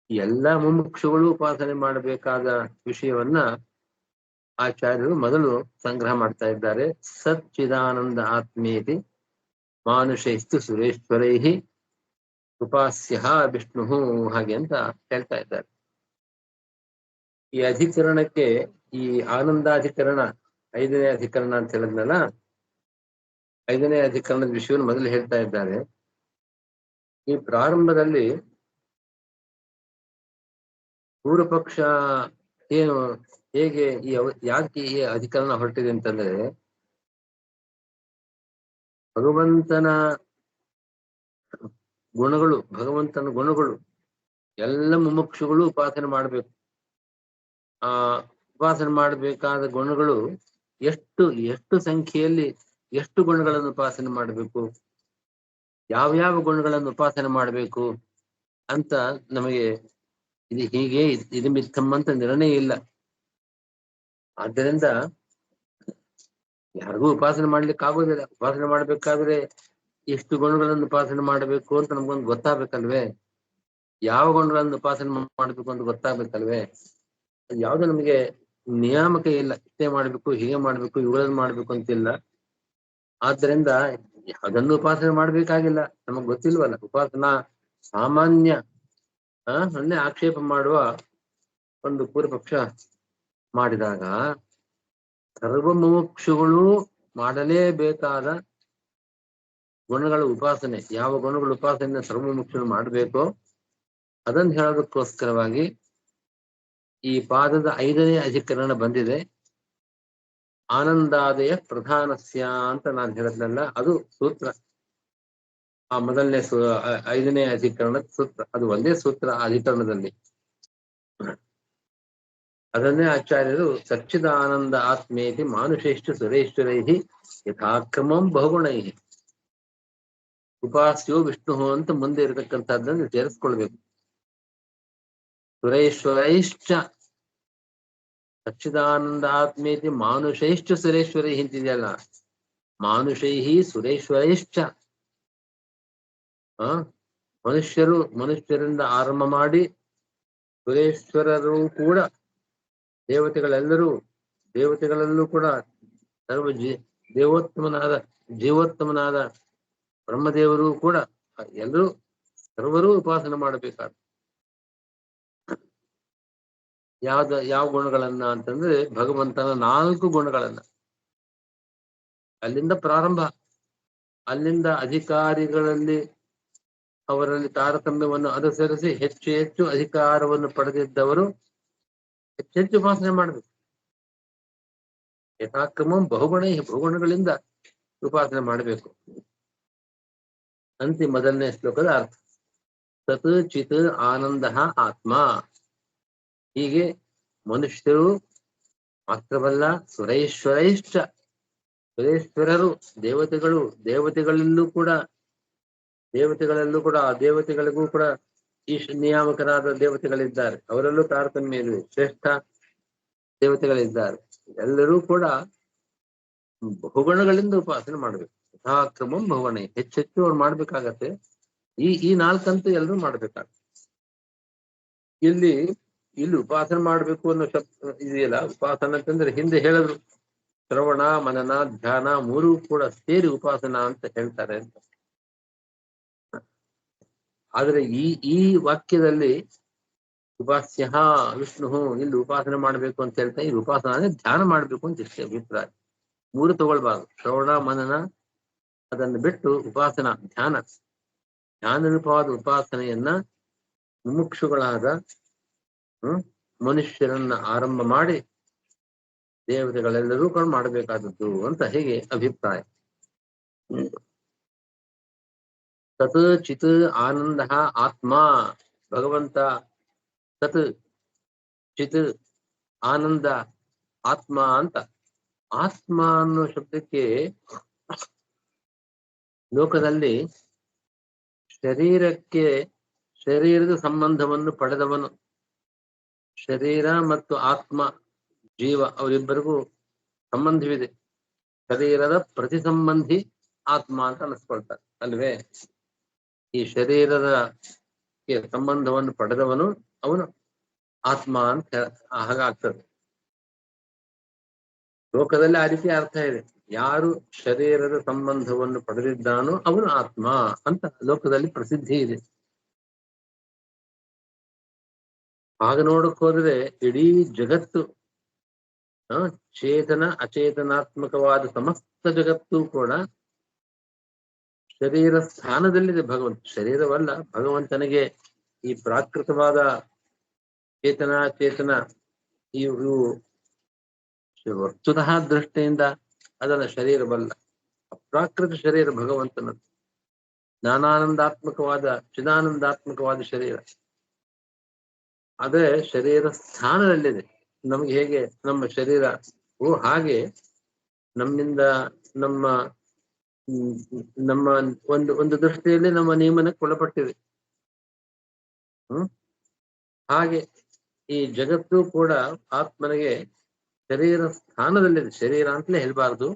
ಎಲ್ಲ ಮುಮುಕ್ಷುಗಳು ಉಪಾಸನೆ ಮಾಡಬೇಕಾದ ವಿಷಯವನ್ನ ಆಚಾರ್ಯರು ಮೊದಲು ಸಂಗ್ರಹ ಮಾಡ್ತಾ ಇದ್ದಾರೆ. ಸಚ್ಚಿದಾನಂದ ಆತ್ಮೇತಿ ಮಾನುಷೈಸ್ತು ಸುರೇಶ್ವರೈಹಿ ಉಪಾಸ್ಯ ವಿಷ್ಣು, ಹಾಗೆ ಅಂತ ಹೇಳ್ತಾ ಇದ್ದಾರೆ. ಈ ಅಧಿಕರಣಕ್ಕೆ, ಈ ಆನಂದಾಧಿಕರಣ 5ನೇ ಅಧಿಕರಣ ಅಂತ ಹೇಳಿದ್ನಲ್ಲ, 5ನೇ ಅಧಿಕರಣದ ವಿಷಯವನ್ನು ಮೊದಲು ಹೇಳ್ತಾ ಇದ್ದಾರೆ. ಈ ಪ್ರಾರಂಭದಲ್ಲಿ ಪೂರ್ವಪಕ್ಷ ಹೇಗೆ ಯಾಕೆ ಈ ಅಧಿಕರಣ ಹೊರಟಿದೆ ಅಂತಂದ್ರೆ, ಭಗವಂತನ ಗುಣಗಳು ಎಲ್ಲ ಮುಮುಕ್ಷುಗಳು ಉಪಾಸನೆ ಮಾಡಬೇಕು. ಆ ಉಪಾಸನೆ ಮಾಡಬೇಕಾದ ಗುಣಗಳು ಎಷ್ಟು ಸಂಖ್ಯೆಯಲ್ಲಿ ಎಷ್ಟು ಗುಣಗಳನ್ನು ಉಪಾಸನೆ ಮಾಡಬೇಕು, ಯಾವ್ಯಾವ ಗುಣಗಳನ್ನು ಉಪಾಸನೆ ಮಾಡಬೇಕು ಅಂತ ನಮಗೆ ಇದು ಮಿಥ್ಯಂ ಅಂತ ನಿರ್ಣಯ ಇಲ್ಲ. ಆದ್ದರಿಂದ ಯಾರಿಗೂ ಉಪಾಸನೆ ಮಾಡ್ಲಿಕ್ಕೆ ಆಗೋದಿಲ್ಲ. ಉಪಾಸನೆ ಮಾಡ್ಬೇಕಾದ್ರೆ ಎಷ್ಟು ಗುಣಗಳನ್ನು ಉಪಾಸನೆ ಮಾಡಬೇಕು ಅಂತ ನಮ್ಗೊಂದು ಗೊತ್ತಾಗ್ಬೇಕಲ್ವೇ, ಯಾವ ಗುಣಗಳನ್ನು ಉಪಾಸನೆ ಮಾಡ್ಬೇಕು ಅಂತ ಗೊತ್ತಾಗ್ಬೇಕಲ್ವೇ. ಯಾವ್ದು ನಮಗೆ ನಿಯಾಮಕ ಇಲ್ಲ, ಇಷ್ಟೇ ಮಾಡ್ಬೇಕು, ಹೀಗೆ ಮಾಡ್ಬೇಕು, ಇವುಗಳನ್ನು ಮಾಡ್ಬೇಕು ಅಂತಿಲ್ಲ. ಆದ್ದರಿಂದ ಅದನ್ನು ಉಪಾಸನೆ ಮಾಡ್ಬೇಕಾಗಿಲ್ಲ, ನಮಗ್ ಗೊತ್ತಿಲ್ವಲ್ಲ. ಉಪಾಸನಾ ಸಾಮಾನ್ಯ ಅಲ್ಲೇ ಆಕ್ಷೇಪ ಮಾಡುವ ಒಂದು ಪೂರ್ವಪಕ್ಷ ಮಾಡಿದಾಗ, ಸರ್ವ ಮುಮುಕ್ಷುಗಳು ಮಾಡಲೇಬೇಕಾದ ಗುಣಗಳ ಉಪಾಸನೆ, ಯಾವ ಗುಣಗಳ ಉಪಾಸನೆ ಸರ್ವ ಮುಮುಕ್ಷುಗಳು ಮಾಡಬೇಕೋ ಅದನ್ನು ಹೇಳೋದಕ್ಕೋಸ್ಕರವಾಗಿ ಈ ಪಾದದ 5ನೇ ಅಧಿಕರಣ ಬಂದಿದೆ. ಆನಂದಾದಯ ಪ್ರಧಾನಸ್ಯ ಅಂತ ನಾನು ಹೇಳಿದ್ನಲ್ಲ, ಅದು ಸೂತ್ರ. ಆ ಮೊದಲನೇ 5ನೇ ಅಧಿಕರಣದ ಸೂತ್ರ, ಅದು ಒಂದೇ ಸೂತ್ರ ಆ ಅಧಿಕರಣದಲ್ಲಿ. ಅದನ್ನೇ ಆಚಾರ್ಯರು ಸಚ್ಚಿದಾನಂದ ಆತ್ಮೇತಿ ಮಾನುಷೇಶ್ಚ ಸುರೇಶ್ವರೈಹಿ ಯಥಾಕ್ರಮಂ ಬಹುಗುಣೈಹಿ ಉಪಾಸ್ಯೋ ವಿಷ್ಣು ಅಂತ ಮುಂದೆ ಇರತಕ್ಕಂಥದ್ದನ್ನು ಸೇರಿಸ್ಕೊಳ್ಬೇಕು. ಸುರೇಶ್ವರೈಶ್ಚ, ಸಚ್ಚಿದಾನಂದ ಆತ್ಮೇತಿ ಮಾನುಷೈಶ್ಚ ಸುರೇಶ್ವರೈ ಅಂತಿದೆಯಲ್ಲ, ಮಾನುಷೈಹಿ ಸುರೇಶ್ವರೈಶ್ಚ. ಮನುಷ್ಯರಿಂದ ಆರಂಭ ಮಾಡಿ ಸುರೇಶ್ವರರು ಕೂಡ, ದೇವತೆಗಳಲ್ಲೂ ಕೂಡ ಸರ್ವ ಜೀವೋತ್ತಮನಾದ ಬ್ರಹ್ಮದೇವರು ಕೂಡ ಸರ್ವರೂ ಉಪಾಸನೆ ಮಾಡಬೇಕಾದ ಯಾವ ಗುಣಗಳನ್ನ ಅಂತಂದ್ರೆ ಭಗವಂತನ 4 ಗುಣಗಳನ್ನ. ಅಲ್ಲಿಂದ ಪ್ರಾರಂಭ. ಅಲ್ಲಿಂದ ಅಧಿಕಾರಿಗಳಲ್ಲಿ ಅವರಲ್ಲಿ ತಾರತಮ್ಯವನ್ನು ಅನುಸರಿಸಿ ಹೆಚ್ಚು ಅಧಿಕಾರವನ್ನು ಪಡೆದಿದ್ದವರು ಹೆಚ್ಚು ಉಪಾಸನೆ ಮಾಡಬೇಕು. ಯಥಾಕ್ರಮಂ ಬಹುಗುಣಗಳಿಂದ ಉಪಾಸನೆ ಮಾಡಬೇಕು ಅಂತ ಮೊದಲನೇ ಶ್ಲೋಕದ ಅರ್ಥ. ಸತ್ ಚಿತ್ ಆನಂದ ಆತ್ಮ. ಹೀಗೆ ಮನುಷ್ಯರು ಮಾತ್ರವಲ್ಲ, ಸುರೇಶ್ವರರು ದೇವತೆಗಳಲ್ಲೂ ಕೂಡ ಆ ದೇವತೆಗಳಿಗೂ ಕೂಡ ನಿಯಾಮಕರಾದ ದೇವತೆಗಳಿದ್ದಾರೆ. ಅವರಲ್ಲೂ ತಾರತಮ್ಯ ಇದೆ. ಶ್ರೇಷ್ಠ ದೇವತೆಗಳಿದ್ದಾರೆ. ಎಲ್ಲರೂ ಕೂಡ ಬಹುಗುಣಗಳಿಂದ ಉಪಾಸನೆ ಮಾಡ್ಬೇಕು. ಯಥಾಕ್ರಮಂ ಬಹುಗುಣ, ಹೆಚ್ಚೆಚ್ಚು ಅವ್ರು ಮಾಡ್ಬೇಕಾಗತ್ತೆ. ಈ ನಾಲ್ಕಂತೂ ಎಲ್ಲರೂ ಮಾಡ್ಬೇಕಾಗತ್ತೆ. ಇಲ್ಲಿ ಉಪಾಸನೆ ಮಾಡ್ಬೇಕು ಅನ್ನೋ ಶಬ್ದ ಇದೆಯಲ್ಲ, ಉಪಾಸನ ಅಂತಂದ್ರೆ ಹಿಂದೆ ಹೇಳಿದ್ರು ಶ್ರವಣ, ಮನನ, ಧ್ಯಾನ ಮೂರೂ ಕೂಡ ಸೇರಿ ಉಪಾಸನ ಅಂತ ಹೇಳ್ತಾರೆ ಅಂತ. ಆದ್ರೆ ಈ ವಾಕ್ಯದಲ್ಲಿ ಉಪಾಸ್ಯ ವಿಷ್ಣು, ಇಲ್ಲಿ ಉಪಾಸನೆ ಮಾಡ್ಬೇಕು ಅಂತ ಹೇಳ್ತಾ, ಇಲ್ಲಿ ಉಪಾಸನ ಅಂದ್ರೆ ಧ್ಯಾನ ಮಾಡ್ಬೇಕು ಅಂತ ಇಷ್ಟೇ ಅಭಿಪ್ರಾಯ. ಮೂರು ತಗೊಳ್ಬಾರ್ದು. ಶ್ರವಣ, ಮನನ ಅದನ್ನು ಬಿಟ್ಟು ಉಪಾಸನ ಧ್ಯಾನರೂಪವಾದ ಉಪಾಸನೆಯನ್ನ ಮುಮುಕ್ಷುಗಳಾದ ಮನುಷ್ಯರನ್ನ ಆರಂಭ ಮಾಡಿ ದೇವತೆಗಳೆಲ್ಲರೂ ಕೂಡ ಮಾಡಬೇಕಾದದ್ದು ಅಂತ ಹೇಗೆ ಅಭಿಪ್ರಾಯ. ತತ್ ಚಿತ್ ಆನಂದ ಆತ್ಮ, ಭಗವಂತ ತತ್ ಚಿತ್ ಆನಂದ ಆತ್ಮ ಅಂತ. ಆತ್ಮ ಅನ್ನೋ ಶಬ್ದಕ್ಕೆ ಲೋಕದಲ್ಲಿ ಶರೀರದ ಸಂಬಂಧವನ್ನು ಪಡೆದವನು, ಶರೀರ ಮತ್ತು ಆತ್ಮ ಜೀವ ಅವರಿಬ್ಬರಿಗೂ ಸಂಬಂಧವಿದೆ. ಶರೀರದ ಪ್ರತಿ ಸಂಬಂಧಿ ಆತ್ಮ ಅಂತ ಅನಿಸ್ಕೊಳ್ತಾರೆ ಅಲ್ವೇ. ಈ ಶರೀರದ ಸಂಬಂಧವನ್ನು ಪಡೆದವನು ಅವನು ಆತ್ಮ ಅಂತ ಹಾಗಾಗ್ತದೆ. ಲೋಕದಲ್ಲಿ ಆ ರೀತಿ ಅರ್ಥ ಇದೆ. ಯಾರು ಶರೀರದ ಸಂಬಂಧವನ್ನು ಪಡೆದಿದ್ದಾನೋ ಅವನು ಆತ್ಮ ಅಂತ ಲೋಕದಲ್ಲಿ ಪ್ರಸಿದ್ಧಿ ಇದೆ. ಆಗ ನೋಡಕ್ ಹೋದ್ರೆ ಇಡೀ ಜಗತ್ತು, ಚೇತನ ಅಚೇತನಾತ್ಮಕವಾದ ಸಮಸ್ತ ಜಗತ್ತು ಕೂಡ ಶರೀರ ಸ್ಥಾನದಲ್ಲಿದೆ. ಭಗವಂತ ಶರೀರವಲ್ಲ, ಭಗವಂತನಿಗೆ ಈ ಪ್ರಾಕೃತವಾದ ಚೇತನ ಇವು ವಸ್ತುತಃ ದೃಷ್ಟಿಯಿಂದ ಅದರ ಶರೀರವಲ್ಲ, ಅಪ್ರಾಕೃತ ಶರೀರ ಭಗವಂತನದ್ದು. ಜ್ಞಾನಾನಂದಾತ್ಮಕವಾದ ಚಿದಾನಂದಾತ್ಮಕವಾದ ಶರೀರ. ಅದೇ ಶರೀರ ಸ್ಥಾನದಲ್ಲಿದೆ. ನಮ್ಗೆ ಹೇಗೆ ನಮ್ಮ ಶರೀರ ಹಾಗೆ ನಮ್ಮಿಂದ ನಮ್ಮ ಒಂದು ದೃಷ್ಟಿಯಲ್ಲಿ ನಮ್ಮ ನಿಯಮನಕ್ಕೆ ಒಳಪಟ್ಟಿದೆ. ಹಾಗೆ ಈ ಜಗತ್ತು ಕೂಡ ಆತ್ಮನಿಗೆ ಶರೀರ ಸ್ಥಾನದಲ್ಲಿದೆ. ಶರೀರ ಅಂತಲೇ ಹೇಳ್ಬಾರ್ದು,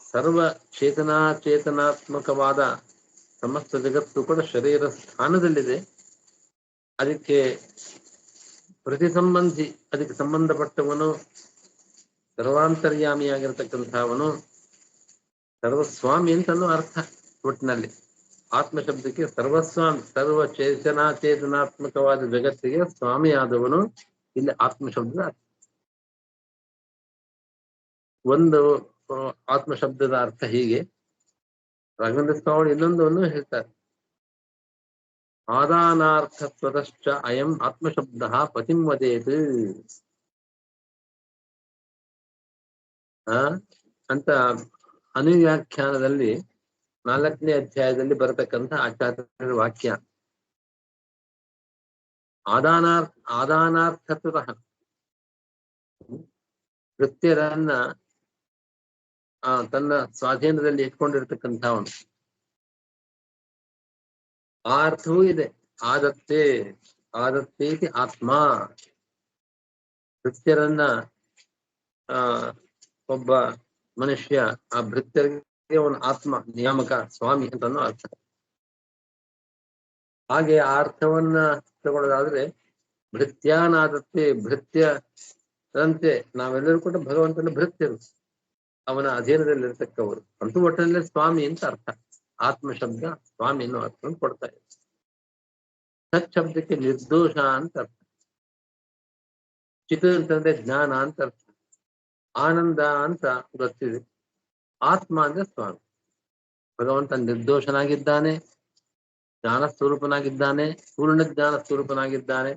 ಸರ್ವ ಚೇತನಾತ್ಮಕವಾದ ಸಮಸ್ತ ಜಗತ್ತು ಕೂಡ ಶರೀರ ಸ್ಥಾನದಲ್ಲಿದೆ. ಅದಕ್ಕೆ ಪ್ರತಿ ಸಂಬಂಧಿ, ಅದಕ್ಕೆ ಸಂಬಂಧಪಟ್ಟವನು, ಸರ್ವಾಂತರ್ಯಾಮಿಯಾಗಿರ್ತಕ್ಕಂಥವನು, ಸರ್ವಸ್ವಾಮಿ ಅಂತನೂ ಅರ್ಥ. ಒಟ್ಟಿನಲ್ಲಿ ಆತ್ಮ ಶಬ್ದಕ್ಕೆ ಸರ್ವಸ್ವಾಮಿ, ಸರ್ವ ಚೇತನಾತ್ಮಕವಾದ ಜಗತ್ತಿಗೆ ಸ್ವಾಮಿಯಾದವನು ಇಲ್ಲಿ ಆತ್ಮ ಶಬ್ದ. ಒಂದು ಆತ್ಮ ಶಬ್ದದ ಅರ್ಥ ಹೀಗೆ. ರಾಘವೇಂದ್ರ ಸ್ವಾಮಿ ಇನ್ನೊಂದನ್ನು ಹೇಳ್ತಾರೆ, ಆದಾನಾರ್ಥತ್ವದಶ್ಚ ಅಯಂ ಆತ್ಮಶಬ್ದ ಪತಿಂ ವದೇತ್ ಅಂತ ಅನುವ್ಯಾಖ್ಯಾನದಲ್ಲಿ 4ನೇ ಅಧ್ಯಾಯದಲ್ಲಿ ಬರತಕ್ಕಂಥ ಆಚಾರ್ಯರ ವಾಕ್ಯ. ಆದಾನಾರ್ಥತ್ವತಃ ಕೃತ್ಯರನ್ನ ತನ್ನ ಸ್ವಾಧೀನದಲ್ಲಿ ಇಟ್ಕೊಂಡಿರ್ತಕ್ಕಂಥವನು. ಆ ಅರ್ಥವೂ ಇದೆ. ಆದತ್ತೇತಿ ಆತ್ಮ. ಭೃತ್ಯರನ್ನ ಒಬ್ಬ ಮನುಷ್ಯ, ಆ ಭೃತ್ಯರಿಗೆ ಅವನ ಆತ್ಮ, ನಿಯಾಮಕ, ಸ್ವಾಮಿ ಅಂತನೂ ಅರ್ಥ. ಹಾಗೆ ಆ ಅರ್ಥವನ್ನ ತಗೊಳ್ಳೋದಾದ್ರೆ ಭೃತ್ಯಾನಾದತ್ತೆ, ಭೃತ್ಯರಂತೆ ನಾವೆಲ್ಲರೂ ಕೂಡ ಭಗವಂತನ ಭೃತ್ಯರು, ಅವನ ಅಧೀನದಲ್ಲಿರ್ತಕ್ಕವರು. ಅಂತೂ ಒಟ್ಟಿನಲ್ಲಿ ಸ್ವಾಮಿ ಅಂತ ಅರ್ಥ. ಆತ್ಮ ಶಬ್ದ ಸ್ವಾಮಿ ಅನ್ನೋ ಅರ್ಥವನ್ನು ಕೊಡ್ತಾ ಇದೆ. ಸತ್ ಶಬ್ದಕ್ಕೆ ನಿರ್ದೋಷ ಅಂತ ಅರ್ಥ. ಚಿತ್ ಅಂತಂದ್ರೆ ಜ್ಞಾನ ಅಂತ ಅರ್ಥ. ಆನಂದ ಅಂತ ಗೊತ್ತಿದೆ. ಆತ್ಮ ಅಂದ್ರೆ ಸ್ವಾಮಿ. ಭಗವಂತ ನಿರ್ದೋಷನಾಗಿದ್ದಾನೆ, ಜ್ಞಾನ ಸ್ವರೂಪನಾಗಿದ್ದಾನೆ, ಪೂರ್ಣ ಜ್ಞಾನ ಸ್ವರೂಪನಾಗಿದ್ದಾನೆ,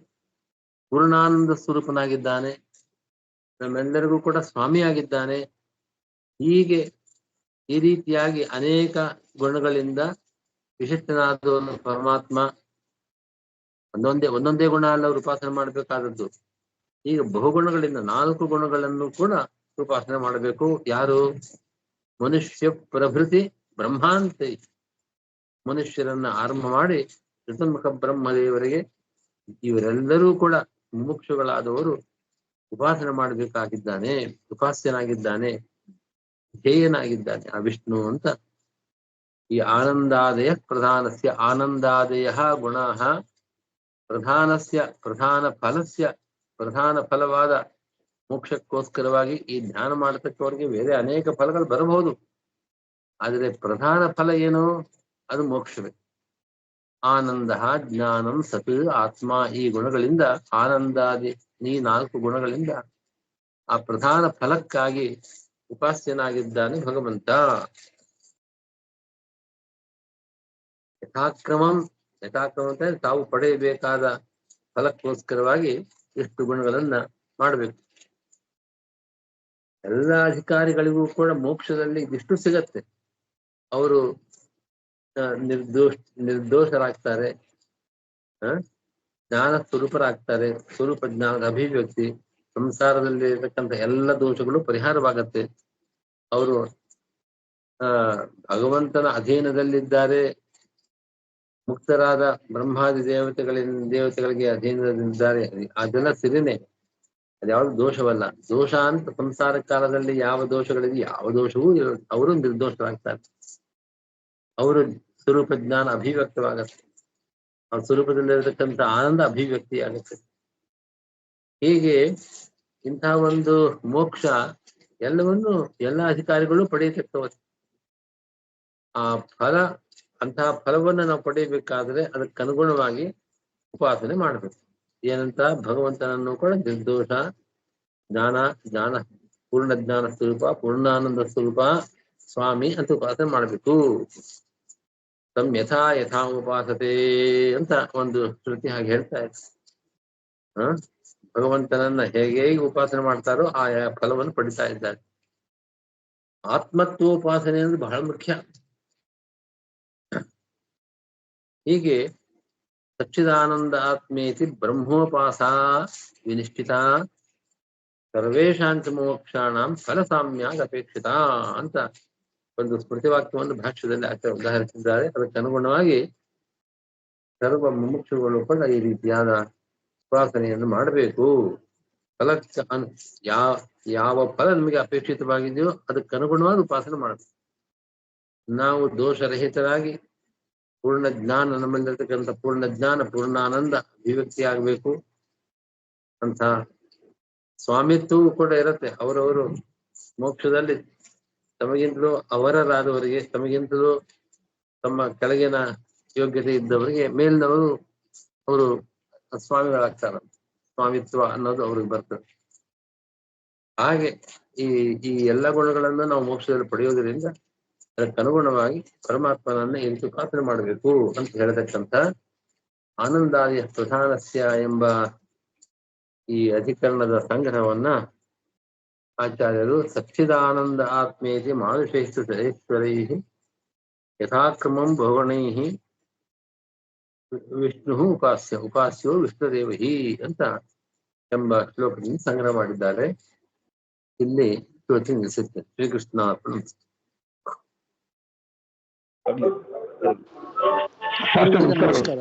ಪೂರ್ಣಾನಂದ ಸ್ವರೂಪನಾಗಿದ್ದಾನೆ, ನಮ್ಮೆಲ್ಲರಿಗೂ ಕೂಡ ಸ್ವಾಮಿಯಾಗಿದ್ದಾನೆ. ಹೀಗೆ ಈ ರೀತಿಯಾಗಿ ಅನೇಕ ಗುಣಗಳಿಂದ ವಿಶಿಷ್ಟನಾದವನು ಪರಮಾತ್ಮ. ಒಂದೊಂದೇ ಗುಣ ಅಲ್ಲ ಅವರು ಉಪಾಸನೆ ಮಾಡಬೇಕಾದದ್ದು. ಈಗ ಬಹುಗುಣಗಳಿಂದ 4 ಗುಣಗಳನ್ನು ಕೂಡ ಉಪಾಸನೆ ಮಾಡಬೇಕು. ಯಾರು? ಮನುಷ್ಯ ಪ್ರಭೃತಿ ಬ್ರಹ್ಮಾಂತಿ, ಮನುಷ್ಯರನ್ನ ಆರಂಭ ಮಾಡಿ ಚತುರ್ಮುಖ ಬ್ರಹ್ಮದೇವರಿಗೆ ಇವರೆಲ್ಲರೂ ಕೂಡ ಮುಮುಕ್ಷುಗಳಾದವರು ಉಪಾಸನೆ ಮಾಡಬೇಕಾಗಿದ್ದಾನೆ, ಉಪಾಸ್ಯನಾಗಿದ್ದಾನೆ, ಧ್ಯೇಯನಾಗಿದ್ದಾನೆ ಆ ವಿಷ್ಣು ಅಂತ. ಈ ಆನಂದಾದಯ ಪ್ರಧಾನಸ್ಯ ಆನಂದಾದಯ ಗುಣಃ ಪ್ರಧಾನಸ್ಯ ಪ್ರಧಾನ ಫಲವಾದ ಮೋಕ್ಷಕ್ಕೋಸ್ಕರವಾಗಿ ಈ ಧ್ಯಾನ ಮಾಡತಕ್ಕವರಿಗೆ ಬೇರೆ ಅನೇಕ ಫಲಗಳು ಬರಬಹುದು. ಆದರೆ ಪ್ರಧಾನ ಫಲ ಏನು? ಅದು ಮೋಕ್ಷವೇ. ಆನಂದ, ಜ್ಞಾನಂ, ಸತ್, ಆತ್ಮ, ಈ ಗುಣಗಳಿಂದ ಆನಂದಾದಿ ಈ 4 ಗುಣಗಳಿಂದ ಆ ಪ್ರಧಾನ ಫಲಕ್ಕಾಗಿ ಉಪಾಸ್ಯನಾಗಿದ್ದಾನೆ ಭಗವಂತ. ಯಥಾಕ್ರಮ ಅಂತ ತಾವು ಪಡೆಯಬೇಕಾದ ಫಲಕ್ಕೋಸ್ಕರವಾಗಿ ಎಷ್ಟು ಗುಣಗಳನ್ನ ಮಾಡಬೇಕು. ಎಲ್ಲ ಅಧಿಕಾರಿಗಳಿಗೂ ಕೂಡ ಮೋಕ್ಷದಲ್ಲಿ ಇದಿಷ್ಟು ಸಿಗತ್ತೆ. ಅವರು ನಿರ್ದೋಷರಾಗ್ತಾರೆ, ಜ್ಞಾನ ಸ್ವರೂಪರಾಗ್ತಾರೆ, ಸ್ವರೂಪ ಜ್ಞಾನದ ಅಭಿವ್ಯಕ್ತಿ, ಸಂಸಾರದಲ್ಲಿ ಇರತಕ್ಕಂಥ ಎಲ್ಲ ದೋಷಗಳು ಪರಿಹಾರವಾಗತ್ತೆ. ಅವರು ಭಗವಂತನ ಅಧೀನದಲ್ಲಿದ್ದಾರೆ, ಮುಕ್ತರಾದ ಬ್ರಹ್ಮಾದಿ ದೇವತೆಗಳಿಗೆ ಅಧೀನದಲ್ಲಿದ್ದಾರೆ. ಅದೆಲ್ಲ ಸಿರಿನೇ, ಅದ್ಯಾವುದು ದೋಷವಲ್ಲ. ದೋಷ ಅಂತ ಸಂಸಾರ ಕಾಲದಲ್ಲಿ ಯಾವ ದೋಷಗಳಿದೆ, ಯಾವ ದೋಷವೂ ಅವರು ನಿರ್ದೋಷರಾಗ್ತಾರೆ. ಅವರು ಸ್ವರೂಪ ಜ್ಞಾನ ಅಭಿವ್ಯಕ್ತವಾಗತ್ತೆ, ಆ ಸ್ವರೂಪದಲ್ಲಿರತಕ್ಕಂಥ ಆನಂದ ಅಭಿವ್ಯಕ್ತಿ ಆಗುತ್ತೆ. ಹೀಗೆ ಇಂತಹ ಒಂದು ಮೋಕ್ಷ ಎಲ್ಲವನ್ನು ಎಲ್ಲ ಅಧಿಕಾರಿಗಳು ಪಡೆಯತಕ್ಕವ. ಆ ಫಲ, ಅಂತಹ ಫಲವನ್ನು ನಾವು ಪಡೆಯಬೇಕಾದ್ರೆ ಅದಕ್ಕನುಗುಣವಾಗಿ ಉಪಾಸನೆ ಮಾಡಬೇಕು. ಏನಂತ? ಭಗವಂತನನ್ನು ಕೂಡ ನಿರ್ದೋಷ ಜ್ಞಾನ ಪೂರ್ಣ ಜ್ಞಾನ ಸ್ವರೂಪ, ಪೂರ್ಣಾನಂದ ಸ್ವರೂಪ ಸ್ವಾಮಿ ಅಂತ ಉಪಾಸನೆ ಮಾಡಬೇಕು. ತಮ್ ಯಥಾ ಉಪಾಸತೆ ಅಂತ ಒಂದು ಶ್ರುತಿ ಹಾಗೆ ಹೇಳ್ತಾ ಇದೆ. ಭಗವಂತನನ್ನ ಹೇಗೆ ಉಪಾಸನೆ ಮಾಡ್ತಾರೋ ಆಯಾ ಫಲವನ್ನು ಪಡಿತಾ ಇದ್ದಾರೆ. ಆತ್ಮತ್ವೋಪಾಸನೆ ಅಂದ್ರೆ ಬಹಳ ಮುಖ್ಯ. ಹೀಗೆ ಸಚ್ಚಿದಾನಂದ ಆತ್ಮೇತಿ ಬ್ರಹ್ಮೋಪಾಸ ವಿನಿಷ್ಠಿತ ಸರ್ವೇಶಾಂಚ ಮೋಕ್ಷಾಣಂ ಫಲಸಾಮ್ಯಾಗ ಅಪೇಕ್ಷಿತ ಅಂತ ಒಂದು ಸ್ಮೃತಿವಾಕ್ಯವನ್ನು ಭಾಷ್ಯದಲ್ಲಿ ಉದಾಹರಿಸಿದ್ದಾರೆ. ಅದಕ್ಕೆ ಅನುಗುಣವಾಗಿ ಸರ್ವ ಮುಮುಕ್ಷುಗಳು ಕೂಡ ಈ ರೀತಿಯಾದ ಉಪಾಸನೆಯನ್ನು ಮಾಡಬೇಕು. ಫಲಕ್ಕೆ ಯಾವ ಫಲ ನಮಗೆ ಅಪೇಕ್ಷಿತವಾಗಿದೆಯೋ ಅದಕ್ಕನುಗುಣವಾಗಿ ಉಪಾಸನೆ ಮಾಡಬೇಕು. ನಾವು ದೋಷರಹಿತರಾಗಿ ಪೂರ್ಣ ಜ್ಞಾನ, ನಮ್ಮಲ್ಲಿರ್ತಕ್ಕಂಥ ಪೂರ್ಣ ಜ್ಞಾನ ಪೂರ್ಣಾನಂದ ಅಭಿವ್ಯಕ್ತಿ ಆಗಬೇಕು ಅಂತ ಸ್ವಾಮಿತ್ವವು ಕೂಡ ಇರುತ್ತೆ. ಅವರವರು ಮೋಕ್ಷದಲ್ಲಿ ತಮಗಿಂತಲೂ ಅವರರಾದವರಿಗೆ, ತಮಗಿಂತಲೂ ತಮ್ಮ ಕೆಳಗಿನ ಯೋಗ್ಯತೆ ಇದ್ದವರಿಗೆ ಮೇಲಿನವರು ಅವರು ಸ್ವಾಮಿಗಳಾಗ್ತಾರೆ. ಸ್ವಾಮಿತ್ವ ಅನ್ನೋದು ಅವ್ರಿಗೆ ಬರ್ತದೆ. ಹಾಗೆ ಈ ಎಲ್ಲ ಗುಣಗಳನ್ನು ನಾವು ಮೋಕ್ಷದಲ್ಲಿ ಪಡೆಯೋದ್ರಿಂದ ಅದಕ್ಕನುಗುಣವಾಗಿ ಪರಮಾತ್ಮನನ್ನ ಈ ರೀತಿ ಉಪಾಸನೆ ಮಾಡಬೇಕು ಅಂತ ಹೇಳತಕ್ಕಂಥ ಆನಂದಾದಿ ಪ್ರಧಾನಸ್ಯ ಎಂಬ ಈ ಅಧಿಕರಣದ ಸಂಗ್ರಹವನ್ನ ಆಚಾರ್ಯರು ಸಚ್ಚಿದಾನಂದ ಆತ್ಮೇತಿ ಮಾನುಷೇಶ್ವ ಸರೇಶ್ವರೈ ಯಥಾಕ್ರಮಂ ಬಹುಗಣೈ ವಿಷ್ಣು ಉಪಾಸ್ಯೋ ವಿಷ್ಣುದೇವಹಿ ಅಂತ ಎಂಬ ಶ್ಲೋಕದಿಂದ ಸಂಗ್ರಹ ಮಾಡಿದ್ದಾರೆ. ಇಲ್ಲಿ ಇವತ್ತಿನ ನಿಲ್ಲಿಸುತ್ತೆ. ಶ್ರೀಕೃಷ್ಣ ನಮಸ್ಕಾರ.